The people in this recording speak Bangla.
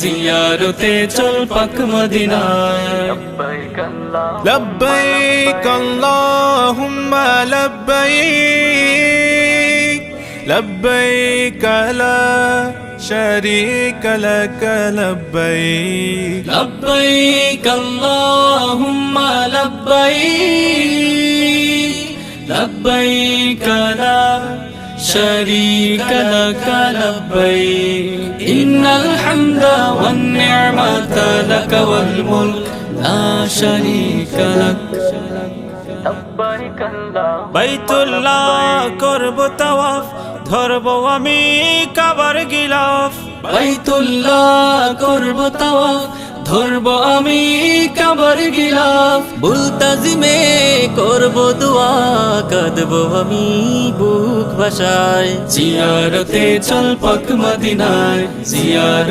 জিয়ারতে চল পাক মদিনায়। لبيك اللهم لبيك لبيك لا شريك لك لبيك لبيك اللهم لبيك لبيك لا شريك لك لبيك إن الحمد والنعمة لك والملك لا شريك لك বাইতুল্লাহ করব তাওয়াফ ধরব আমি কাবার গিলাফ বাইতুল্লাহ করব তাওয়াফ ধরব আমি কাবার গিলাফ মুলতাজিমে করব দোয়া কাঁদব আমি বুক ভাষায় জিয়ারতে চল পাক মদিনায় জিয়ার